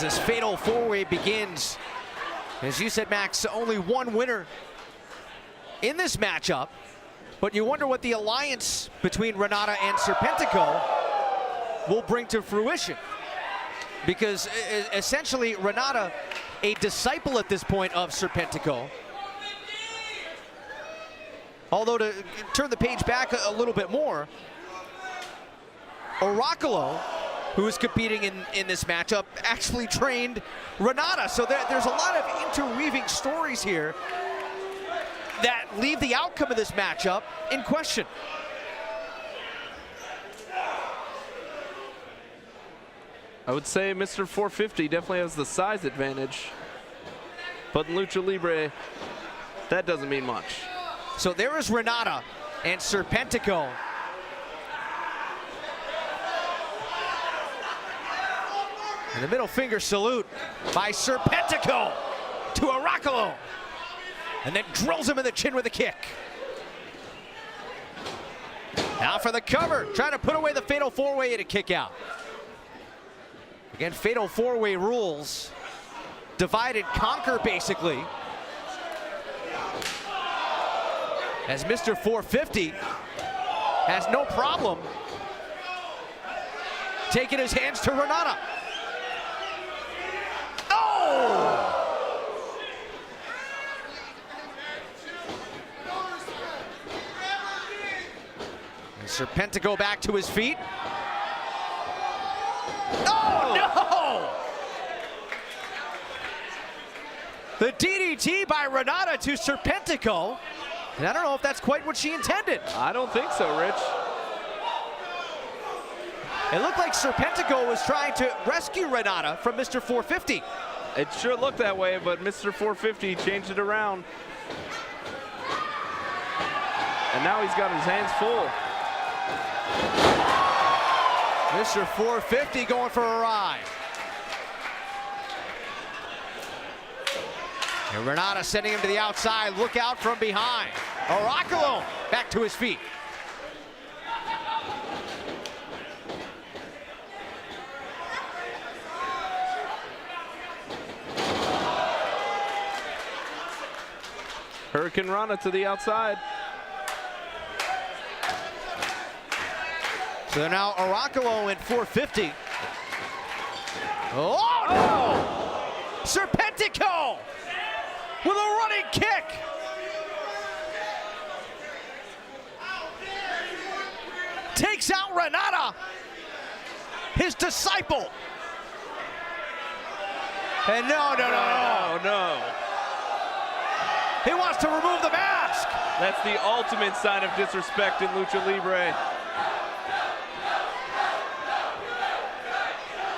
this fatal four-way begins. As you said, Max, only one winner in this matchup, but you wonder what the alliance between Renata and Serpentico will bring to fruition. Because essentially, Renata, a disciple at this point of Serpentico. Although to turn the page back a little bit more, Oraculo, who is competing in this matchup, actually trained Renata. So there's a lot of interweaving stories here that leave the outcome of this matchup in question. I would say Mr. 450 definitely has the size advantage, but in Lucha Libre, that doesn't mean much. So there is Renata and Serpentico. And the middle finger salute by Serpentico to Oraculo. And then drills him in the chin with a kick. Now for the cover, trying to put away the fatal four-way and a kick out. Again, fatal four-way rules. Divide and conquer, basically. As Mr. 450 has no problem taking his hands to Renata. Oh! And Serpentico back to his feet. Oh, no! The DDT by Renata to Serpentico. And I don't know if that's quite what she intended. I don't think so, Rich. It looked like Serpentico was trying to rescue Renata from Mr. 450. It sure looked that way, but Mr. 450 changed it around. And now he's got his hands full. Mr. 450 going for a ride. And Renata sending him to the outside. Look out from behind. Oraculo back to his feet. Hurricane Rana to the outside. So now Oraculo in 450. Oh, no! Serpentico with a running kick. Takes out Renata, his disciple. And no. He wants to remove the mask. That's the ultimate sign of disrespect in Lucha Libre.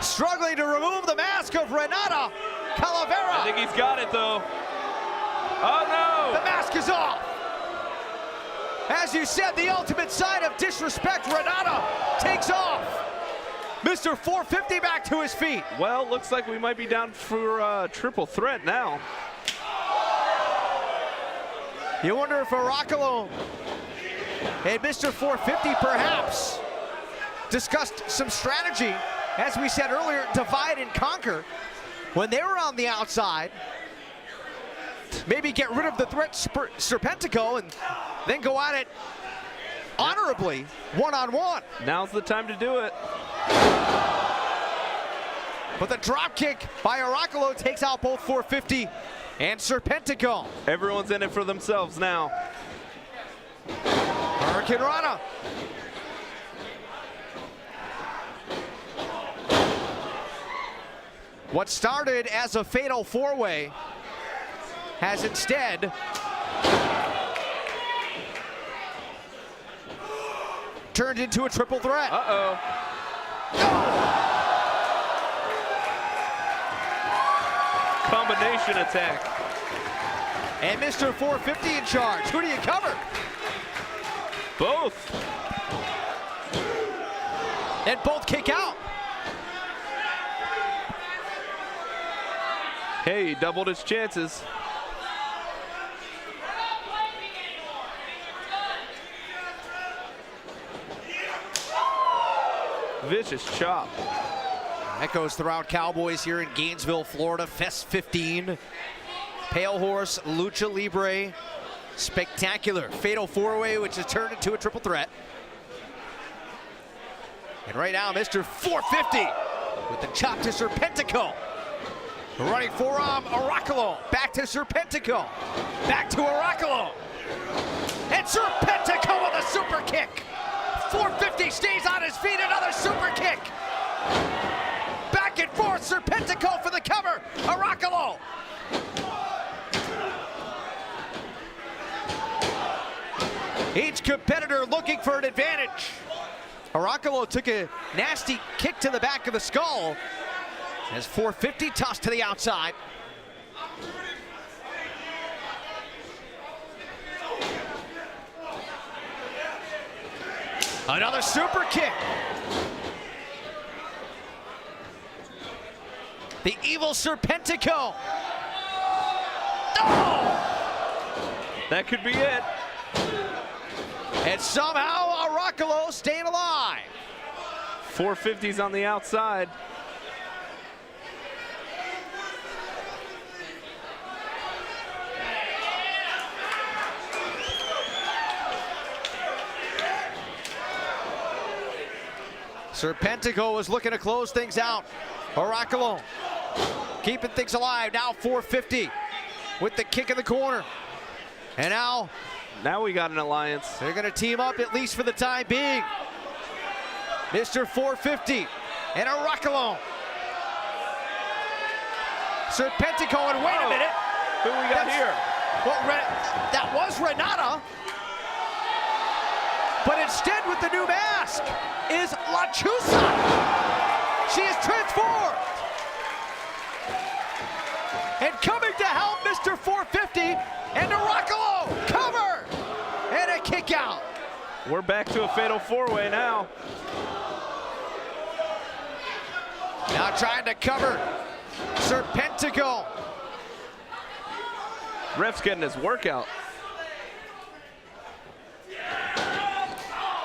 Struggling to remove the mask of Renata. Calavera. I think he's got it though. Oh no! The mask is off. As you said, the ultimate sign of disrespect. Renata takes off. Mr. 450 back to his feet. Well, looks like we might be down for a triple threat now. You wonder if Oraculo and Mr. 450 perhaps discussed some strategy. As we said earlier, divide and conquer. When they were on the outside, maybe get rid of the threat Serpentico and then go at it honorably, one-on-one. Now's the time to do it. But the drop kick by Oraculo takes out both 450 and Serpentico. Everyone's in it for themselves now. Hurricane Rana. What started as a fatal four-way has instead turned into a triple threat. Uh-oh. Combination attack. And Mr. 450 in charge. Who do you cover? Both. And both kick out. Hey, he doubled his chances. Vicious chop. Echoes throughout Cowboys here in Gainesville, Florida. Fest 15. Palehorse Lucha Libre. Spectacular fatal four-way, which has turned into a triple threat. And right now, Mr. 450 with the chop to Serpentico. Running forearm, Oraculo. Back to Serpentico. Back to Oraculo. And Serpentico with a super kick. 450 stays on his feet, another super kick. Back and forth, Serpentico for the cover. Oraculo. Each competitor looking for an advantage. Oraculo took a nasty kick to the back of the skull as 450 tossed to the outside. Another super kick. The evil Serpentico. Oh! That could be it. And somehow Oraculo staying alive. 450's on the outside. Serpentico was looking to close things out. Oraculo keeping things alive. Now 450 with the kick in the corner. And now we got an alliance. they're going to team up, at least for the time being. Mr. 450 and Oraculo. Serpentico, and wait a minute. Who we got here? Well, that was Renata. But instead, with the new mask, is La Chusa. She is transformed. And coming to help Mr. 450 and Oraculo. Cover! And a kick out. We're back to a fatal four-way now. Now trying to cover Serpentico. Ref's getting his workout.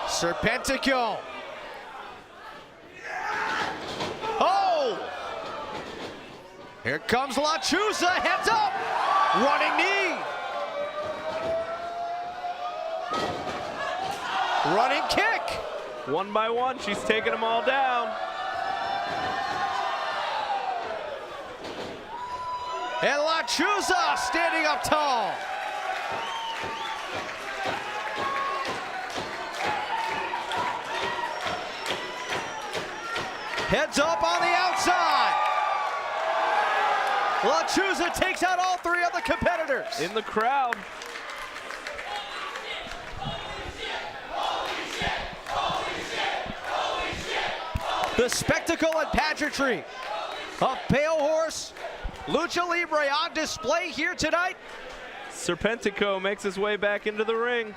Serpentico. Oh! Here comes La Chusa, heads up! Running knee. Running kick. One by one, she's taking them all down. And La Chusa standing up tall. Heads up on the outside. La Chusa takes out all three of the competitors. In the crowd. The spectacle and pageantry of Palehorse Lucha Libre on display here tonight. Serpentico makes his way back into the ring.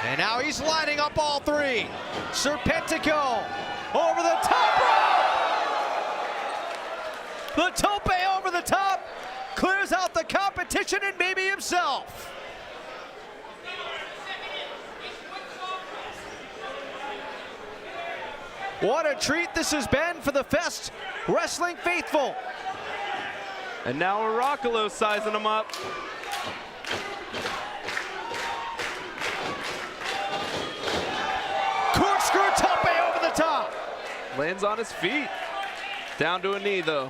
And now he's lining up all three. Serpentico over the top rope. The tope over the top clears out the competition and maybe himself. What a treat this has been for the Fest Wrestling faithful. And now Oraculo sizing him up. Corkscrew tope over the top. Lands on his feet. Down to a knee though.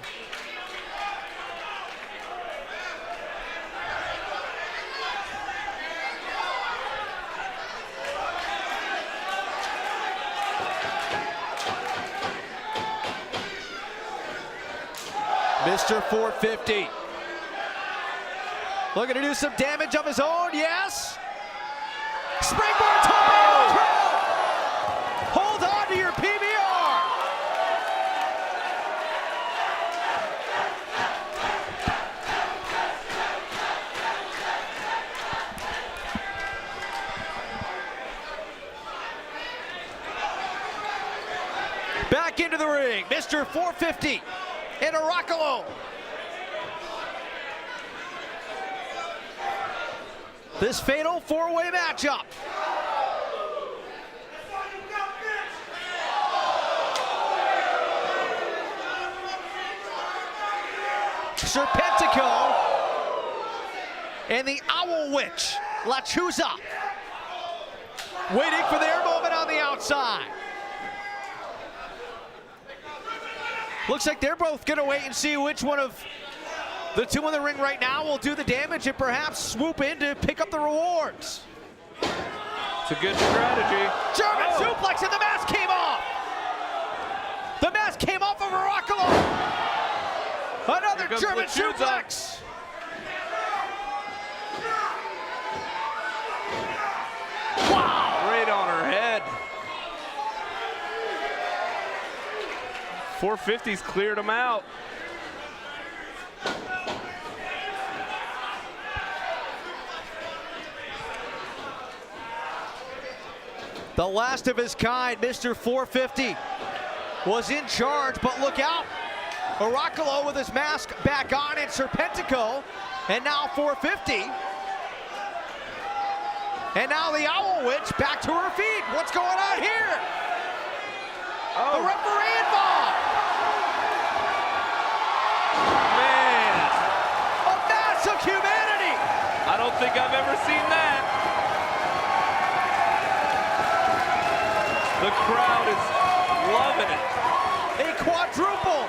Mr. 450. Looking to do some damage of his own, yes. Springboard tope. Hold on to your PBR. Back into the ring, Mr. 450 and Oraculo. This fatal four-way Serpentico and the Owl Witch, Lucha, waiting for their moment on the outside. Looks like they're both gonna wait and see which one of the two in the ring right now will do the damage and perhaps swoop in to pick up the rewards. It's a good strategy. German suplex and the mask came off. The mask came off of Oraculo. Another German suplex. Wow. Right on her head. 450's cleared him out. The last of his kind, Mr. 450, was in charge, but look out. Oraculo with his mask back on, and Serpentico, and now 450. And now the Owl Witch back to her feet. What's going on here? The referee involved. Man. A mass of humanity. I don't think I've ever seen that. The crowd is loving it. A quadruple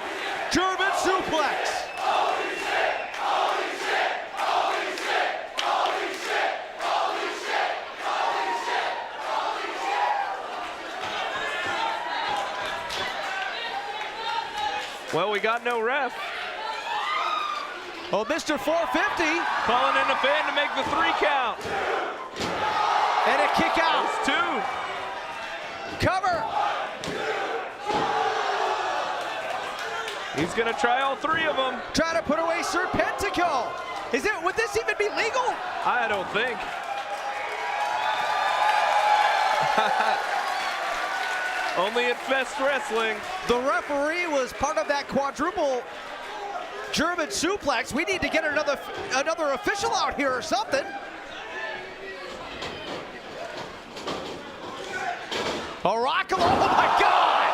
German suplex. Holy shit! Holy shit! Holy shit! Holy shit! Holy shit! Holy shit! Holy shit! Well, we got no ref. Oh, Mr. 450. Calling in a fan to make the 3 count. And a kick out. It's 2. Cover. He's gonna try all 3 of them. Try to put away Serpentico. Would this even be legal? I don't think. Only at Fest Wrestling. The referee was part of that quadruple German suplex. We need to get another official out here or something. Oraculo, oh my God!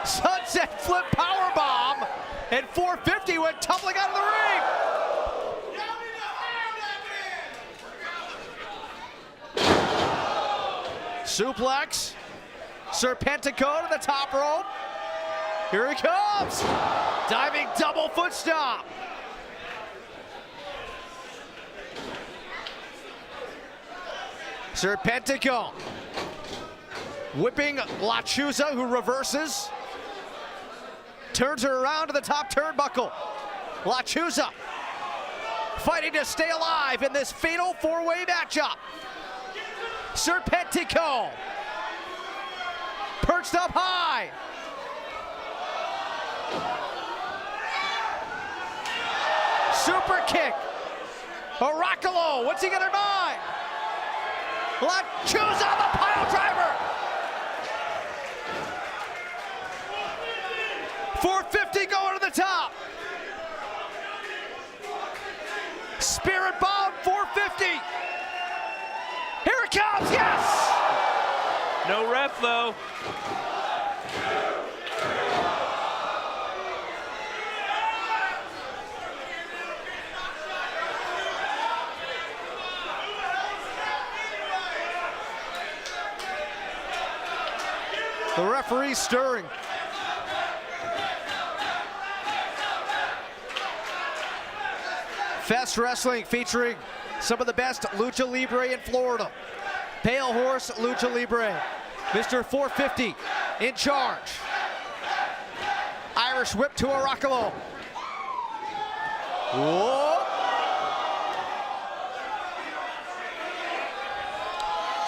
Sunset flip powerbomb, and 450 went tumbling out of the ring. Suplex, Serpentico to the top rope. Here he comes, diving double foot stomp. Serpentico whipping Lucha, who reverses, turns her around to the top turnbuckle. Lucha fighting to stay alive in this fatal 4-way matchup. Serpentico perched up high. Super kick. Oraculo, what's he got in mind? Lucha on the pile driver. 450 going to the top. Spirit bomb, 450. Here it comes, yes! No ref though. The referee stirring. Fest Wrestling featuring some of the best Lucha Libre in Florida. Palehorse Lucha Libre. Mr. 450 in charge. Irish whip to Oraculo. Whoa.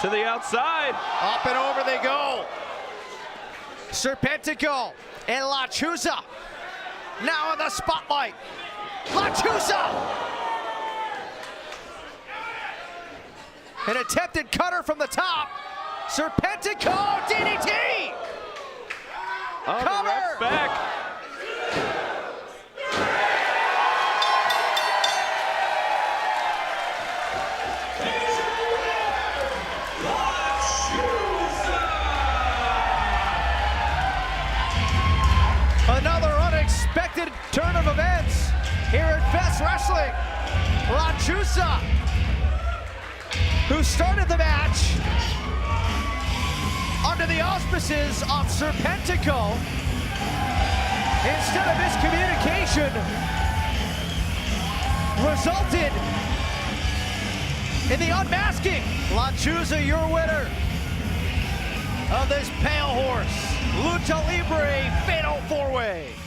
To the outside. Up and over they go. Serpentico and Lucha now in the spotlight. Lucha! An attempted cutter from the top. Serpentico, DDT! Oh, Cover! the ref's back. Another unexpected unexpected turn of events here at Fest Wrestling. Lucha, who started the match under the auspices of Serpentico, instead of miscommunication, resulted in the unmasking. Lucha, your winner of this Palehorse Lucha Libre Fatal 4-Way.